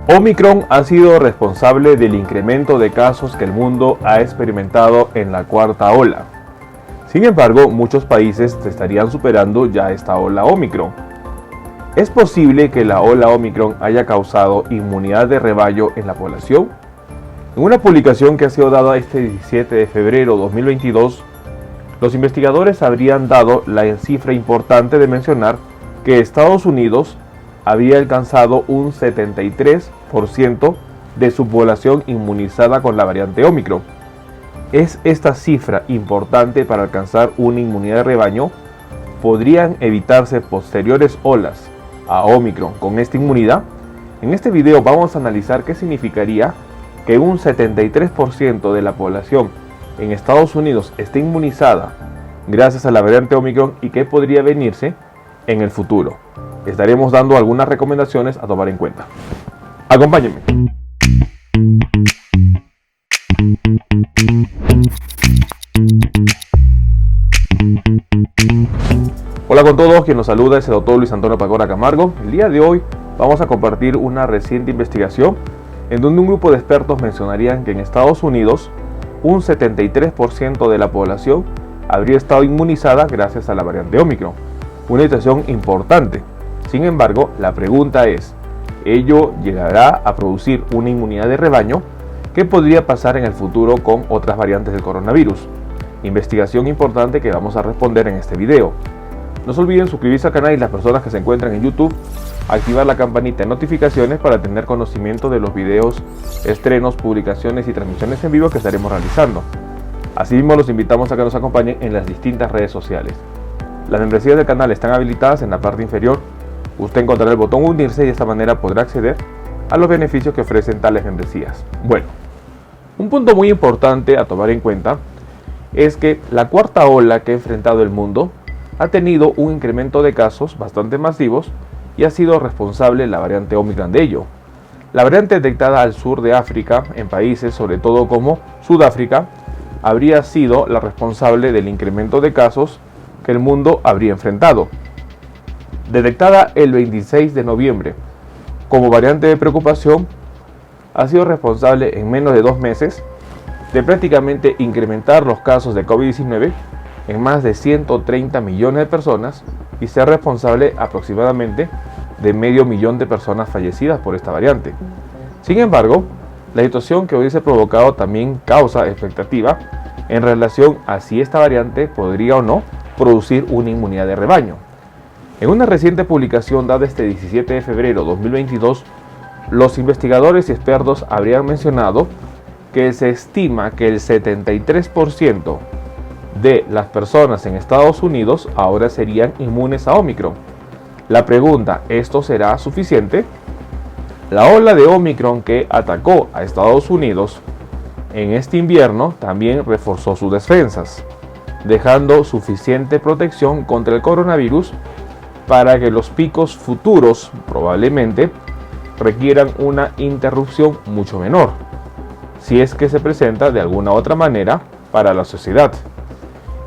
Omicron ha sido responsable del incremento de casos que el mundo ha experimentado en la cuarta ola. Sin embargo, muchos países estarían superando ya esta ola Omicron. ¿Es posible que la ola Omicron haya causado inmunidad de rebaño en la población? En una publicación que ha sido dada este 17 de febrero de 2022, los investigadores habrían dado la cifra importante de mencionar que Estados Unidos había alcanzado un 73% de su población inmunizada con la variante Omicron. ¿Es esta cifra importante para alcanzar una inmunidad de rebaño? ¿Podrían evitarse posteriores olas a Omicron con esta inmunidad? En este video vamos a analizar qué significaría que un 73% de la población en Estados Unidos esté inmunizada gracias a la variante Omicron y qué podría venirse en el futuro. Estaremos dando algunas recomendaciones a tomar en cuenta. Acompáñenme. Hola con todos, quien nos saluda es el doctor Luis Antonio Pacora Camargo. El día de hoy vamos a compartir una reciente investigación en donde un grupo de expertos mencionarían que en Estados Unidos un 73% de la población habría estado inmunizada gracias a la variante Omicron. Una situación importante. Sin embargo, la pregunta es, ¿ello llegará a producir una inmunidad de rebaño? ¿Qué podría pasar en el futuro con otras variantes del coronavirus? Investigación importante que vamos a responder en este video. No se olviden suscribirse al canal y las personas que se encuentran en YouTube, activar la campanita de notificaciones para tener conocimiento de los videos, estrenos, publicaciones y transmisiones en vivo que estaremos realizando. Asimismo, los invitamos a que nos acompañen en las distintas redes sociales. Las membresías del canal están habilitadas en la parte inferior. Usted encontrará el botón unirse y de esta manera podrá acceder a los beneficios que ofrecen tales membresías. Bueno, un punto muy importante a tomar en cuenta es que la cuarta ola que ha enfrentado el mundo ha tenido un incremento de casos bastante masivos y ha sido responsable la variante Omicron de ello. La variante detectada al sur de África, en países sobre todo como Sudáfrica, habría sido la responsable del incremento de casos que el mundo habría enfrentado. Detectada el 26 de noviembre como variante de preocupación, ha sido responsable en menos de 2 meses de prácticamente incrementar los casos de COVID-19 en más de 130 millones de personas y ser responsable aproximadamente de 500.000 de personas fallecidas por esta variante. Sin embargo, la situación que hubiese provocado también causa expectativa en relación a si esta variante podría o no producir una inmunidad de rebaño. En una reciente publicación dada este 17 de febrero de 2022, los investigadores y expertos habrían mencionado que se estima que el 73% de las personas en Estados Unidos ahora serían inmunes a Omicron. La pregunta, ¿esto será suficiente? La ola de Omicron que atacó a Estados Unidos en este invierno también reforzó sus defensas, dejando suficiente protección contra el coronavirus para que los picos futuros probablemente requieran una interrupción mucho menor, si es que se presenta de alguna otra manera para la sociedad.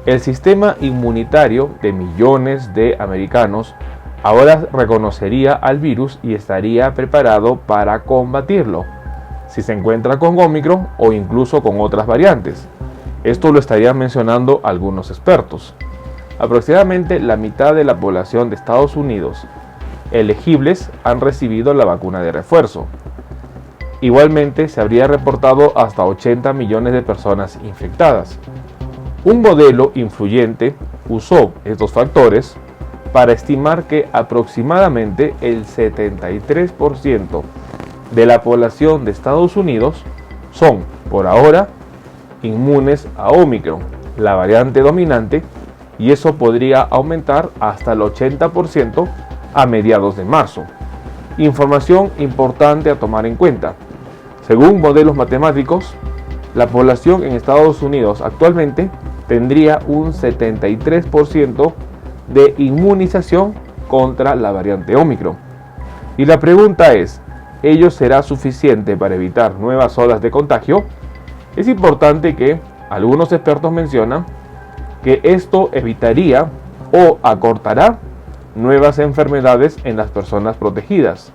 El sistema inmunitario de millones de americanos ahora reconocería al virus y estaría preparado para combatirlo, si se encuentra con Omicron o incluso con otras variantes. Esto lo estarían mencionando algunos expertos. Aproximadamente la mitad de la población de Estados Unidos elegibles han recibido la vacuna de refuerzo. Igualmente se habría reportado hasta 80 millones de personas infectadas. Un modelo influyente usó estos factores para estimar que aproximadamente el 73% de la población de Estados Unidos son, por ahora, inmunes a Omicron, la variante dominante, y eso podría aumentar hasta el 80% a mediados de marzo. Información importante a tomar en cuenta. Según modelos matemáticos, la población en Estados Unidos actualmente tendría un 73% de inmunización contra la variante Omicron. Y la pregunta es, ¿ello será suficiente para evitar nuevas olas de contagio? Es importante que algunos expertos mencionan que esto evitaría o acortará nuevas enfermedades en las personas protegidas.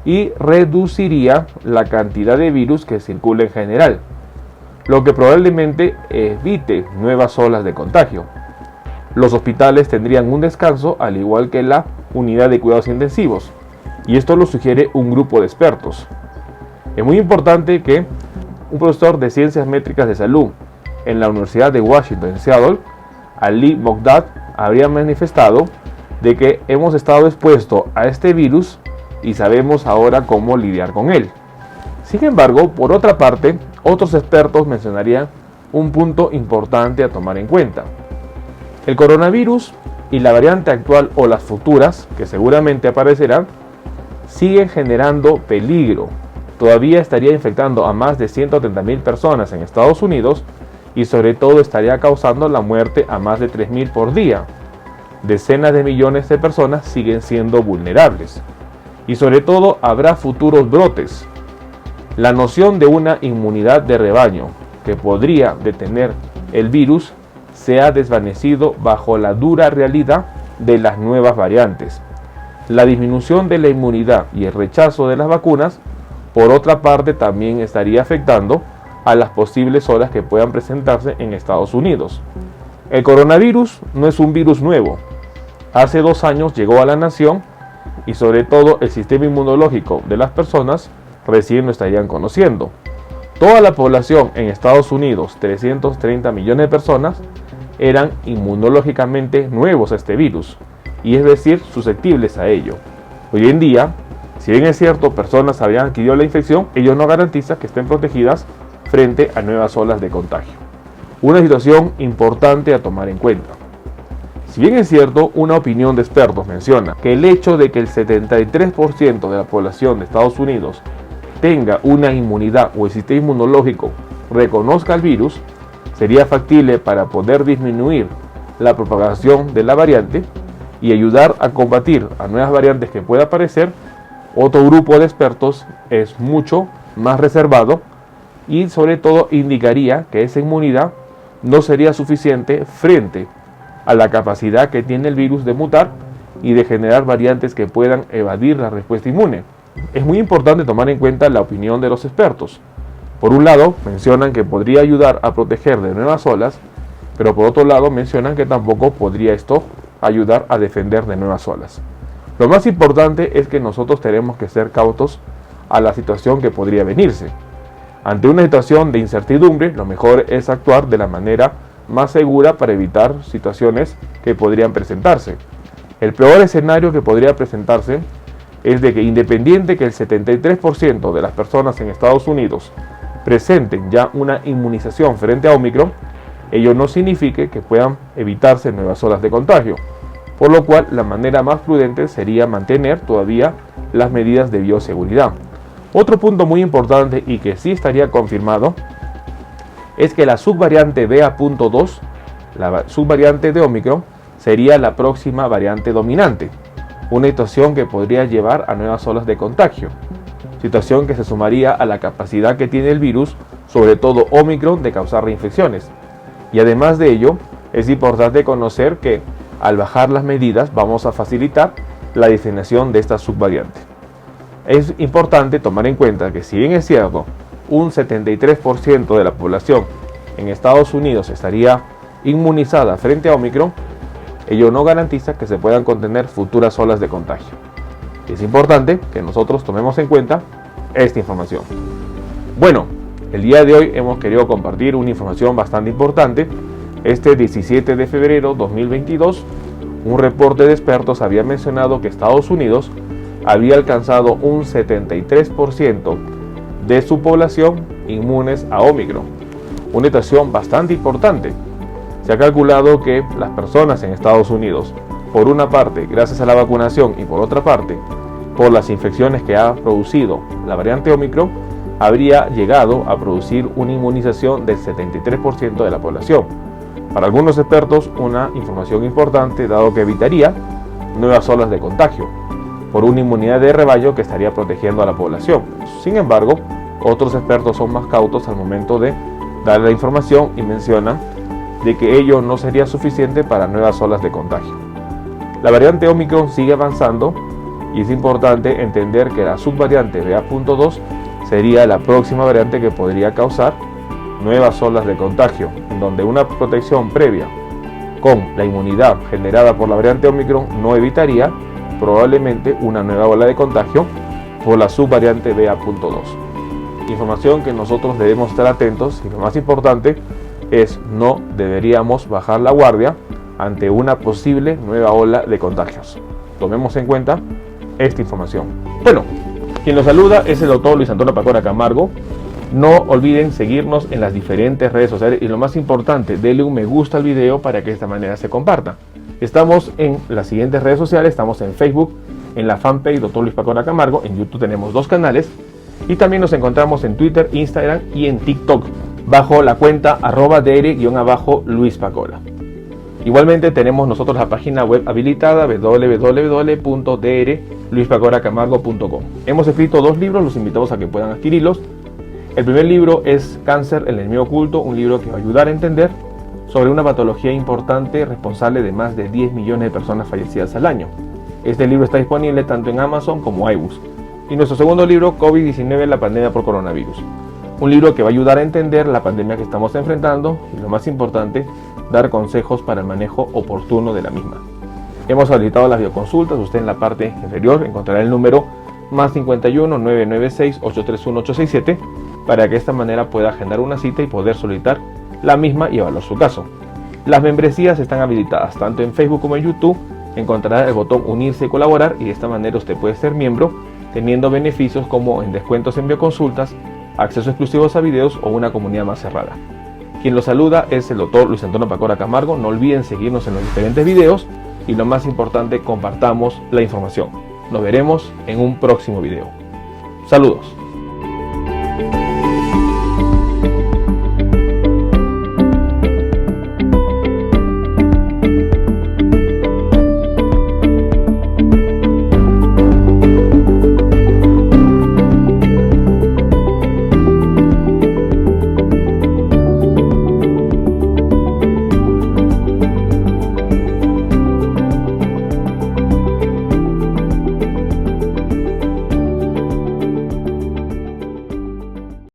y reduciría la cantidad de virus que circula en general, lo que probablemente evite nuevas olas de contagio. Los hospitales tendrían un descanso, al igual que la unidad de cuidados intensivos, y esto lo sugiere un grupo de expertos. Es muy importante que un profesor de Ciencias Métricas de Salud en la Universidad de Washington en Seattle, Ali Mogdad, habría manifestado de que hemos estado expuestos a este virus y sabemos ahora cómo lidiar con él. Sin embargo, por otra parte, otros expertos mencionarían un punto importante a tomar en cuenta. El coronavirus y la variante actual o las futuras, que seguramente aparecerán, siguen generando peligro. Todavía estaría infectando a más de 130.000 personas en Estados Unidos y sobre todo estaría causando la muerte a más de 3.000 por día. Decenas de millones de personas siguen siendo vulnerables y sobre todo habrá futuros brotes. La noción de una inmunidad de rebaño que podría detener el virus se ha desvanecido bajo la dura realidad de las nuevas variantes. La disminución de la inmunidad y el rechazo de las vacunas, por otra parte, también estaría afectando a las posibles olas que puedan presentarse en Estados Unidos. El coronavirus no es un virus nuevo. Hace 2 años llegó a la nación y sobre todo el sistema inmunológico de las personas recién lo estarían conociendo. Toda la población en Estados Unidos, 330 millones de personas, eran inmunológicamente nuevos a este virus, y es decir, susceptibles a ello. Hoy en día, si bien es cierto, personas habían adquirido la infección, ello no garantiza que estén protegidas frente a nuevas olas de contagio. Una situación importante a tomar en cuenta. Si bien es cierto, una opinión de expertos menciona que el hecho de que el 73% de la población de Estados Unidos tenga una inmunidad o el sistema inmunológico reconozca el virus, sería factible para poder disminuir la propagación de la variante y ayudar a combatir a nuevas variantes que pueda aparecer. Otro grupo de expertos es mucho más reservado y sobre todo indicaría que esa inmunidad no sería suficiente frente a la capacidad que tiene el virus de mutar y de generar variantes que puedan evadir la respuesta inmune. Es muy importante tomar en cuenta la opinión de los expertos. Por un lado, mencionan que podría ayudar a proteger de nuevas olas, pero por otro lado mencionan que tampoco podría esto ayudar a defender de nuevas olas. Lo más importante es que nosotros tenemos que ser cautos a la situación que podría venirse. Ante una situación de incertidumbre, lo mejor es actuar de la manera más segura para evitar situaciones que podrían presentarse. El peor escenario que podría presentarse es de que, independiente que el 73% de las personas en Estados Unidos presenten ya una inmunización frente a Omicron, ello no signifique que puedan evitarse nuevas olas de contagio, por lo cual la manera más prudente sería mantener todavía las medidas de bioseguridad. Otro punto muy importante y que sí estaría confirmado es que la subvariante BA.2, la subvariante de Omicron, sería la próxima variante dominante, una situación que podría llevar a nuevas olas de contagio, situación que se sumaría a la capacidad que tiene el virus, sobre todo Omicron, de causar reinfecciones. Y además de ello, es importante conocer que al bajar las medidas vamos a facilitar la diseminación de esta subvariante. Es importante tomar en cuenta que, si bien es cierto, un 73% de la población en Estados Unidos estaría inmunizada frente a Omicron, ello no garantiza que se puedan contener futuras olas de contagio. Es importante que nosotros tomemos en cuenta esta información. Bueno, el día de hoy hemos querido compartir una información bastante importante. Este 17 de febrero 2022, un reporte de expertos había mencionado que Estados Unidos había alcanzado un 73% de su población inmunes a Omicron, una situación bastante importante. Se ha calculado que las personas en Estados Unidos, por una parte gracias a la vacunación y por otra parte por las infecciones que ha producido la variante Omicron, habría llegado a producir una inmunización del 73% de la población. Para algunos expertos, una información importante, dado que evitaría nuevas olas de contagio por una inmunidad de rebaño que estaría protegiendo a la población. Sin embargo, otros expertos son más cautos al momento de dar la información y mencionan de que ello no sería suficiente para nuevas olas de contagio. La variante Omicron sigue avanzando y es importante entender que la subvariante BA.2 sería la próxima variante que podría causar nuevas olas de contagio, en donde una protección previa con la inmunidad generada por la variante Omicron no evitaría probablemente una nueva ola de contagio por la subvariante BA.2. Información que nosotros debemos estar atentos, y lo más importante es no deberíamos bajar la guardia ante una posible nueva ola de contagios. Tomemos en cuenta esta información. Bueno, quien los saluda es el doctor Luis Antonio Pacora Camargo. No olviden seguirnos en las diferentes redes sociales y lo más importante, denle un me gusta al video para que de esta manera se comparta. Estamos en las siguientes redes sociales, estamos en Facebook, en la fanpage Dr. Luis Pacora Camargo, en YouTube tenemos 2 canales y también nos encontramos en Twitter, Instagram y en TikTok bajo la cuenta @dr_Luis Pacora. Igualmente tenemos nosotros la página web habilitada www.drluispacoracamargo.com. Hemos escrito 2 libros, los invitamos a que puedan adquirirlos. El primer libro es Cáncer, el enemigo oculto, un libro que va a ayudar a entender sobre una patología importante responsable de más de 10 millones de personas fallecidas al año. Este libro está disponible tanto en Amazon como iBooks. Y nuestro segundo libro, COVID-19, la pandemia por coronavirus. Un libro que va a ayudar a entender la pandemia que estamos enfrentando y lo más importante, dar consejos para el manejo oportuno de la misma. Hemos habilitado las videoconsultas, usted en la parte inferior encontrará el número +51 996 831 867 para que de esta manera pueda agendar una cita y poder solicitar la misma y evaluar su caso. Las membresías están habilitadas tanto en Facebook como en YouTube. Encontrará el botón unirse y colaborar y de esta manera usted puede ser miembro teniendo beneficios como en descuentos en bioconsultas, acceso exclusivos a videos o una comunidad más cerrada. Quien los saluda es el doctor Luis Antonio Pacora Camargo. No olviden seguirnos en los diferentes videos y lo más importante, compartamos la información. Nos veremos en un próximo video. Saludos.